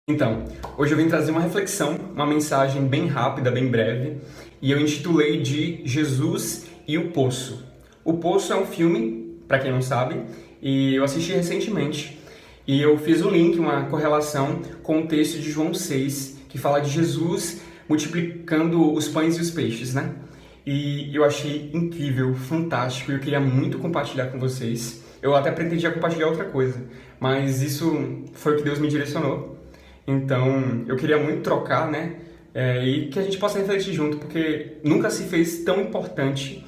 Então, hoje eu vim trazer uma reflexão, uma mensagem bem rápida, bem breve, e eu intitulei de Jesus e o Poço. O Poço é um filme, para quem não sabe, e eu assisti recentemente, e eu fiz um link, uma correlação com o texto de João 6, que fala de Jesus multiplicando os pães e os peixes, né? E eu achei incrível, fantástico, e eu queria muito compartilhar com vocês. Eu até pretendia compartilhar outra coisa, mas isso foi o que Deus me direcionou. Então, eu queria muito trocar, né? E que a gente possa refletir junto, porque nunca se fez tão importante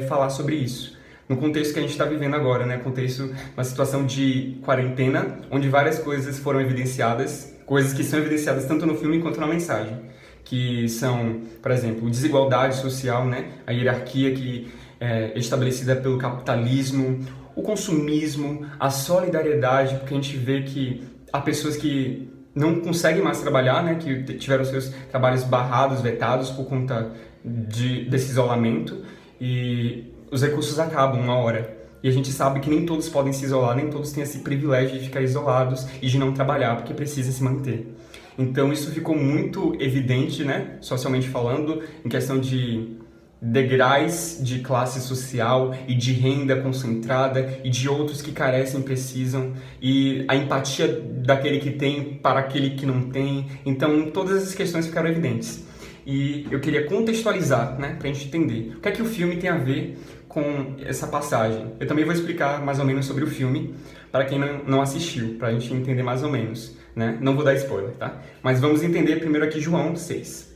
falar sobre isso. No contexto que a gente está vivendo agora, né? Contexto, uma situação de quarentena, onde várias coisas foram evidenciadas, coisas que são evidenciadas tanto no filme quanto na mensagem, que são, por exemplo, desigualdade social, né? A hierarquia que é estabelecida pelo capitalismo, o consumismo, a solidariedade, porque a gente vê que há pessoas que não conseguem mais trabalhar, né, que tiveram seus trabalhos barrados, vetados por conta desse isolamento, e os recursos acabam uma hora. E a gente sabe que nem todos podem se isolar, nem todos têm esse privilégio de ficar isolados e de não trabalhar, porque precisa se manter. Então isso ficou muito evidente, né, socialmente falando, em questão de degraus de classe social e de renda concentrada e de outros que carecem e precisam, e a empatia daquele que tem para aquele que não tem. Então todas essas questões ficaram evidentes e eu queria contextualizar, né, para a gente entender o que é que o filme tem a ver com essa passagem. Eu também vou explicar mais ou menos sobre o filme para quem não assistiu, para a gente entender mais ou menos, né? Não vou dar spoiler, tá? Mas vamos entender primeiro aqui João 6.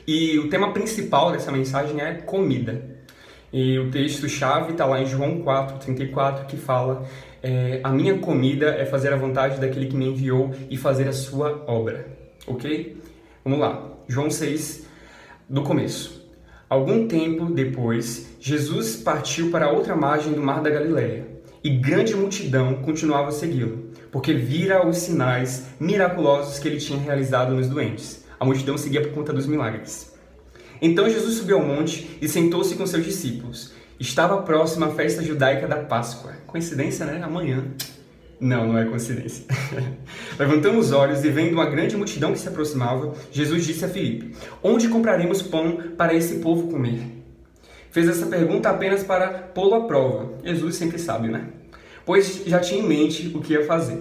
E o tema principal dessa mensagem é comida. E o texto-chave está lá em João 4:34, que fala: a minha comida é fazer a vontade daquele que me enviou e fazer a sua obra. Ok? Vamos lá. João 6, do começo. Algum tempo depois, Jesus partiu para a outra margem do mar da Galileia, e grande multidão continuava a segui-lo, porque vira os sinais miraculosos que ele tinha realizado nos doentes. A multidão seguia por conta dos milagres. Então Jesus subiu ao monte e sentou-se com seus discípulos. Estava próxima a festa judaica da Páscoa. Coincidência, né? Amanhã. Não, não é coincidência. Levantando os olhos e vendo uma grande multidão que se aproximava, Jesus disse a Filipe: onde compraremos pão para esse povo comer? Fez essa pergunta apenas para pô-lo à prova. Jesus sempre sabe, né? Pois já tinha em mente o que ia fazer.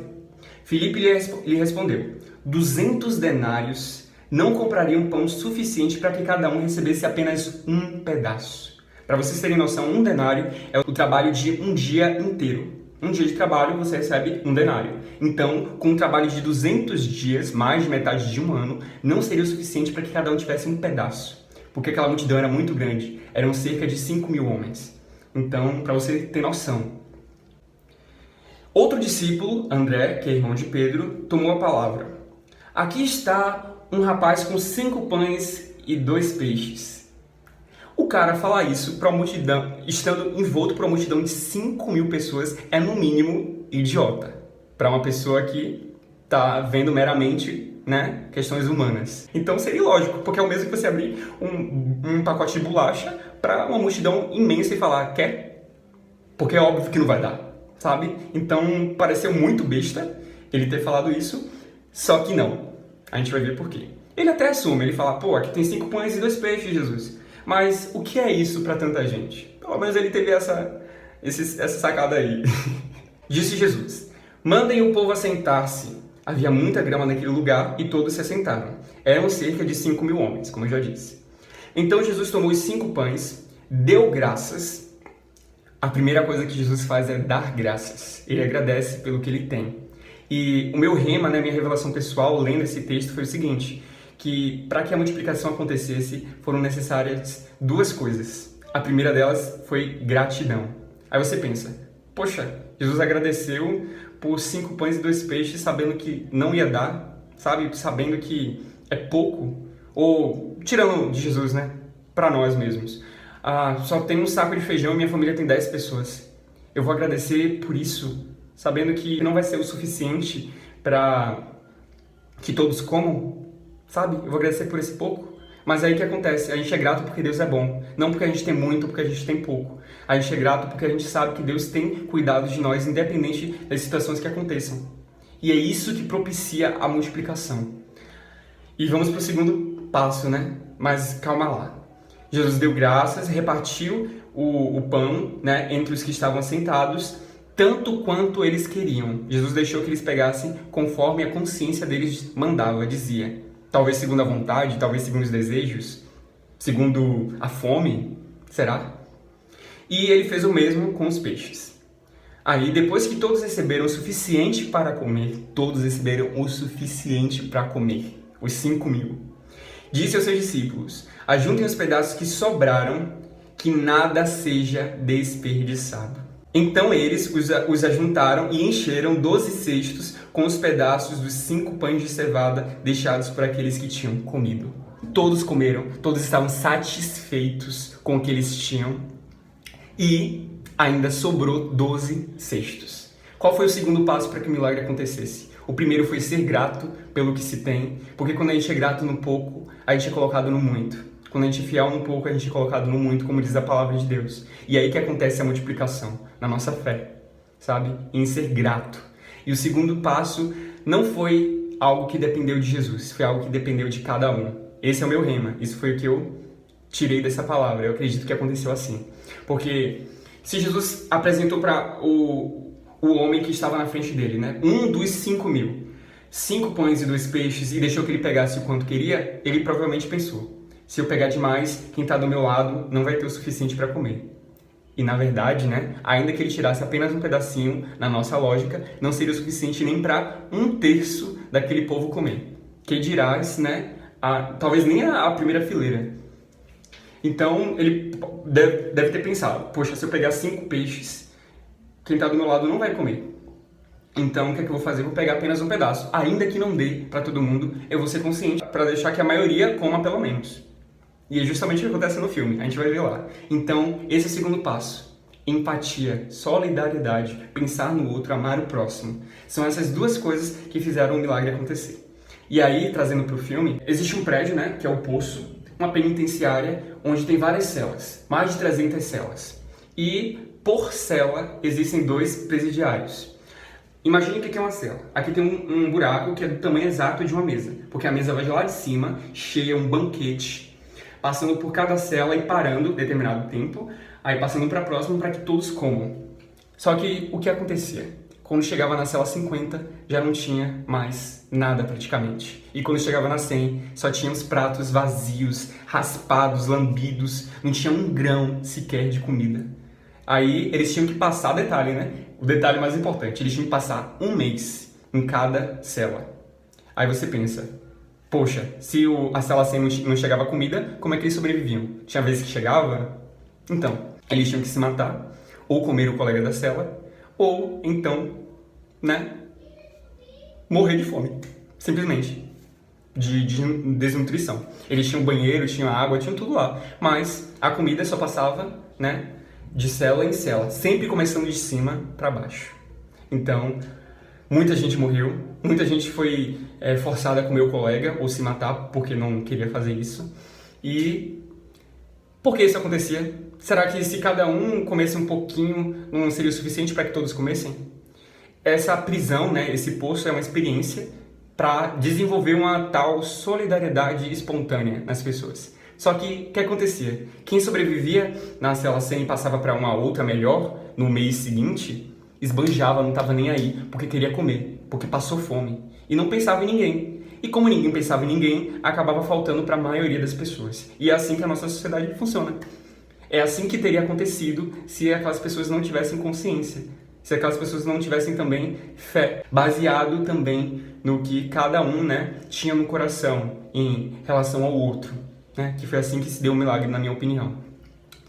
Filipe lhe respondeu: 200 denários não comprariam pão suficiente para que cada um recebesse apenas um pedaço. Para vocês terem noção, um denário é o trabalho de um dia inteiro. Um dia de trabalho você recebe um denário. Então, com um trabalho de 200 dias, mais de metade de um ano, não seria o suficiente para que cada um tivesse um pedaço. Porque aquela multidão era muito grande. Eram cerca de 5.000 homens. Então, para você ter noção. Outro discípulo, André, que é irmão de Pedro, tomou a palavra. Aqui está um rapaz com 5 pães e 2 peixes. O cara falar isso para uma multidão, estando envolto por uma multidão de 5.000 pessoas, é no mínimo idiota. Para uma pessoa que está vendo meramente, né, questões humanas. Então seria lógico, porque é o mesmo que você abrir um pacote de bolacha para uma multidão imensa e falar, quer? Porque é óbvio que não vai dar, sabe? Então pareceu muito besta ele ter falado isso, só que não. A gente vai ver por quê. Ele até assume, ele fala, pô, aqui tem 5 pães e 2 peixes, Jesus. Mas o que é isso para tanta gente? Pelo menos ele teve essa sacada aí. Disse Jesus, mandem o povo assentar-se. Havia muita grama naquele lugar e todos se assentaram. Eram cerca de 5.000 homens, como eu já disse. Então Jesus tomou os 5 pães, deu graças. A primeira coisa que Jesus faz é dar graças. Ele agradece pelo que ele tem. E o meu rema, né, minha revelação pessoal, lendo esse texto, foi o seguinte, que para que a multiplicação acontecesse, foram necessárias 2 coisas. A primeira delas foi gratidão. Aí você pensa, poxa, Jesus agradeceu por 5 pães e 2 peixes, sabendo que não ia dar, sabe? Sabendo que é pouco. Ou, tirando de Jesus, né, para nós mesmos. Só tem um saco de feijão e minha família tem 10 pessoas. Eu vou agradecer por isso, sabendo que não vai ser o suficiente para que todos comam, sabe? Eu vou agradecer por esse pouco. Mas aí o que acontece? A gente é grato porque Deus é bom. Não porque a gente tem muito, porque a gente tem pouco. A gente é grato porque a gente sabe que Deus tem cuidado de nós, independente das situações que aconteçam. E é isso que propicia a multiplicação. E vamos para o segundo passo, né? Mas calma lá. Jesus deu graças, repartiu o pão, né, entre os que estavam sentados, tanto quanto eles queriam. Jesus deixou que eles pegassem conforme a consciência deles mandava, dizia. Talvez segundo a vontade, talvez segundo os desejos, segundo a fome, será? E ele fez o mesmo com os peixes. Aí, depois que todos receberam o suficiente para comer, todos receberam o suficiente para comer, os 5.000, disse aos seus discípulos: ajuntem os pedaços que sobraram, que nada seja desperdiçado. Então eles os ajuntaram e encheram 12 cestos com os pedaços dos 5 pães de cevada deixados por aqueles que tinham comido. Todos comeram, todos estavam satisfeitos com o que eles tinham e ainda sobrou 12 cestos. Qual foi o segundo passo para que o milagre acontecesse? O primeiro foi ser grato pelo que se tem, porque quando a gente é grato no pouco, a gente é colocado no muito. Quando a gente é fiel no pouco, a gente é colocado no muito, como diz a palavra de Deus. E aí que acontece a multiplicação, na nossa fé, sabe? Em ser grato. E o segundo passo não foi algo que dependeu de Jesus, foi algo que dependeu de cada um. Esse é o meu rema, isso foi o que eu tirei dessa palavra, eu acredito que aconteceu assim. Porque se Jesus apresentou para o homem que estava na frente dele, né, um dos 5.000, 5 pães e 2 peixes, e deixou que ele pegasse o quanto queria, ele provavelmente pensou: se eu pegar demais, quem está do meu lado não vai ter o suficiente para comer. E na verdade, né, ainda que ele tirasse apenas um pedacinho, na nossa lógica, não seria o suficiente nem para 1/3 daquele povo comer. Que dirás, né, talvez nem a primeira fileira. Então ele deve ter pensado: poxa, se eu pegar 5 peixes, quem está do meu lado não vai comer. Então, o que é que eu vou fazer? Eu vou pegar apenas um pedaço. Ainda que não dê para todo mundo, eu vou ser consciente para deixar que a maioria coma pelo menos. E é justamente o que acontece no filme, a gente vai ver lá. Então, esse é o segundo passo. Empatia, solidariedade, pensar no outro, amar o próximo. São essas duas coisas que fizeram o milagre acontecer. E aí, trazendo para o filme, existe um prédio, né, que é o Poço, uma penitenciária onde tem várias celas, mais de 300 celas. E por cela existem 2 presidiários. Imagine o que é uma cela. Aqui tem um buraco que é do tamanho exato de uma mesa, porque a mesa vai de lá de cima, cheia, um banquete, passando por cada cela e parando determinado tempo, aí passando para a próxima para que todos comam. Só que o que acontecia? Quando chegava na cela 50, já não tinha mais nada praticamente. E quando chegava na 100, só tinha os pratos vazios, raspados, lambidos, não tinha um grão sequer de comida. Aí eles tinham que passar, detalhe, né? O detalhe mais importante, eles tinham que passar 1 mês em cada cela. Aí você pensa: poxa, se a cela 100 não chegava comida, como é que eles sobreviviam? Tinha vezes que chegava? Então, eles tinham que se matar, ou comer o colega da cela, ou então, né, morrer de fome, simplesmente, de desnutrição. Eles tinham banheiro, tinham água, tinham tudo lá, mas a comida só passava, né, de cela em cela, sempre começando de cima para baixo. Então, muita gente morreu, muita gente foi forçada a comer o colega ou se matar porque não queria fazer isso. E por que isso acontecia? Será que se cada um comesse um pouquinho, não seria o suficiente para que todos comessem? Essa prisão, né, esse poço é uma experiência para desenvolver uma tal solidariedade espontânea nas pessoas. Só que o que acontecia? Quem sobrevivia na cela 100 e passava para uma outra melhor no mês seguinte, esbanjava, não estava nem aí, porque queria comer, porque passou fome e não pensava em ninguém. E como ninguém pensava em ninguém, acabava faltando para a maioria das pessoas. E é assim que a nossa sociedade funciona. É assim que teria acontecido se aquelas pessoas não tivessem consciência, se aquelas pessoas não tivessem também fé, baseado também no que cada um, né, tinha no coração em relação ao outro, né? Que foi assim que se deu o milagre, na minha opinião.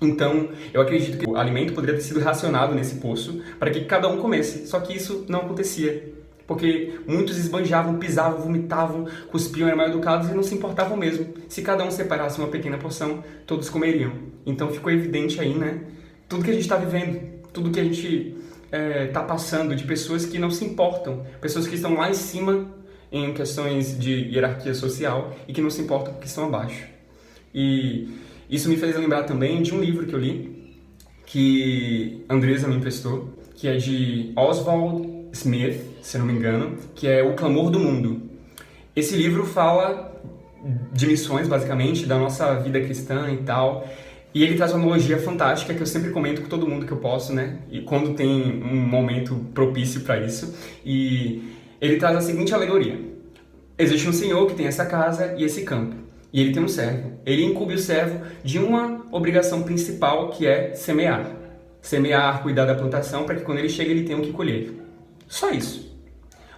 Então, eu acredito que o alimento poderia ter sido racionado nesse poço para que cada um comesse, só que isso não acontecia, porque muitos esbanjavam, pisavam, vomitavam, cuspiam, eram mal educados e não se importavam mesmo. Se cada um separasse uma pequena porção, todos comeriam. Então ficou evidente aí, né, tudo que a gente está vivendo, tudo que a gente está passando, de pessoas que não se importam, pessoas que estão lá em cima em questões de hierarquia social e que não se importam porque estão abaixo. E isso me fez lembrar também de um livro que eu li, que Andresa me emprestou, que é de Oswald Smith, se não me engano, que é O Clamor do Mundo. Esse livro fala de missões, basicamente, da nossa vida cristã e tal, e ele traz uma analogia fantástica que eu sempre comento com todo mundo que eu posso, né? E quando tem um momento propício para isso. E ele traz a seguinte alegoria. Existe um senhor que tem essa casa e esse campo. E ele tem um servo. Ele incumbe o servo de uma obrigação principal, que é semear. Semear, cuidar da plantação, para que quando ele chega ele tenha o que colher. Só isso.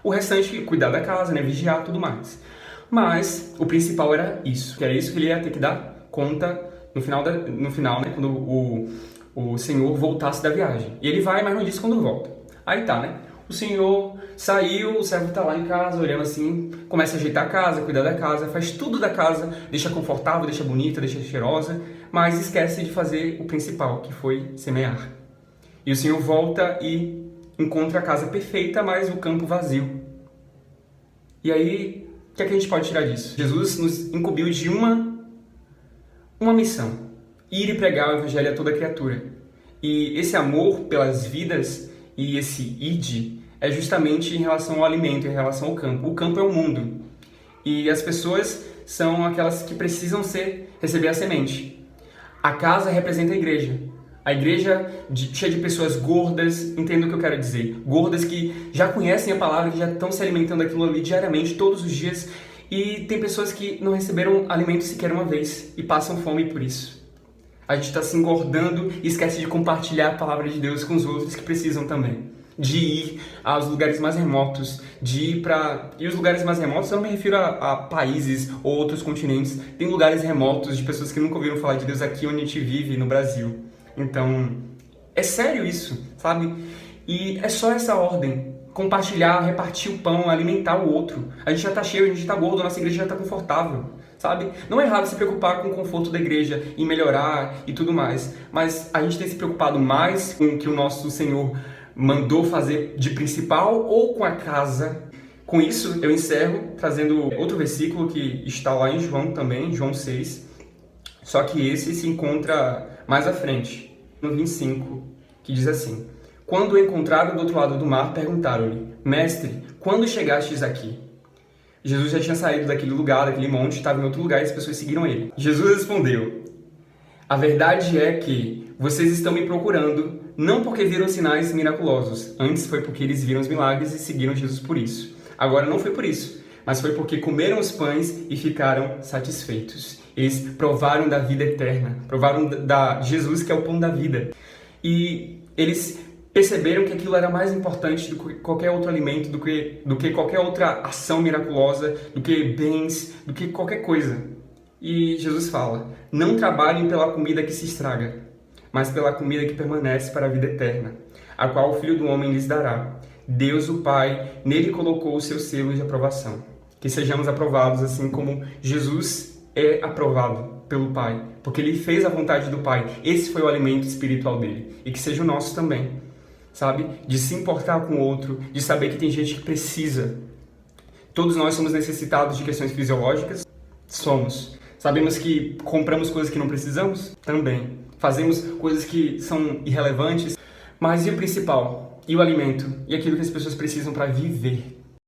O restante, cuidar da casa, né? Vigiar, tudo mais. Mas o principal era isso. Que era isso que ele ia ter que dar conta no final, né? Quando o senhor voltasse da viagem. E ele vai, mas não disse quando volta. Aí tá, né? O senhor saiu, o servo tá lá em casa, olhando assim, começa a ajeitar a casa, cuidar da casa, faz tudo da casa, deixa confortável, deixa bonita, deixa cheirosa, mas esquece de fazer o principal, que foi semear. E o senhor volta e encontra a casa perfeita, mas o campo vazio. E aí, o que é que a gente pode tirar disso? Jesus nos incumbiu de uma missão: ir e pregar o evangelho a toda criatura. E esse amor pelas vidas e esse ide é justamente em relação ao alimento, em relação ao campo. O campo é o mundo. E as pessoas são aquelas que precisam receber a semente. A casa representa a igreja. A igreja cheia de pessoas gordas, entenda o que eu quero dizer. Gordas que já conhecem a palavra, que já estão se alimentando daquilo ali diariamente, todos os dias. E tem pessoas que não receberam alimento sequer uma vez e passam fome por isso. A gente está se engordando e esquece de compartilhar a palavra de Deus com os outros que precisam também. De ir aos lugares mais remotos, de ir para... E os lugares mais remotos, eu não me refiro a países ou outros continentes. Tem lugares remotos de pessoas que nunca ouviram falar de Deus aqui onde a gente vive, no Brasil. Então, é sério isso, sabe? E é só essa ordem. Compartilhar, repartir o pão, alimentar o outro. A gente já tá cheio, a gente já tá gordo, a nossa igreja já tá confortável, sabe? Não é errado se preocupar com o conforto da igreja e melhorar e tudo mais, mas a gente tem se preocupado mais com o que o nosso Senhor mandou fazer de principal ou com a casa. Com isso, eu encerro trazendo outro versículo que está lá em João também, João 6, só que esse se encontra mais à frente, no 25, que diz assim: Quando o encontraram do outro lado do mar, perguntaram-lhe: Mestre, quando chegastes aqui? Jesus já tinha saído daquele lugar, daquele monte, estava em outro lugar e as pessoas seguiram ele. Jesus respondeu: A verdade é que vocês estão me procurando, não porque viram sinais miraculosos, antes foi porque eles viram os milagres e seguiram Jesus por isso. Agora não foi por isso, mas foi porque comeram os pães e ficaram satisfeitos. Eles provaram da vida eterna, provaram da Jesus, que é o pão da vida. E eles perceberam que aquilo era mais importante do que qualquer outro alimento, do que qualquer outra ação miraculosa, do que bens, do que qualquer coisa. E Jesus fala: Não trabalhem pela comida que se estraga, mas pela comida que permanece para a vida eterna, a qual o Filho do Homem lhes dará. Deus, o Pai, nele colocou o seu selo de aprovação. Que sejamos aprovados assim como Jesus é aprovado pelo Pai, porque ele fez a vontade do Pai. Esse foi o alimento espiritual dele. E que seja o nosso também, sabe? De se importar com o outro, de saber que tem gente que precisa. Todos nós somos necessitados de questões fisiológicas? Somos. Sabemos que compramos coisas que não precisamos? Também. Fazemos coisas que são irrelevantes? Mas e o principal? E o alimento? E aquilo que as pessoas precisam para viver?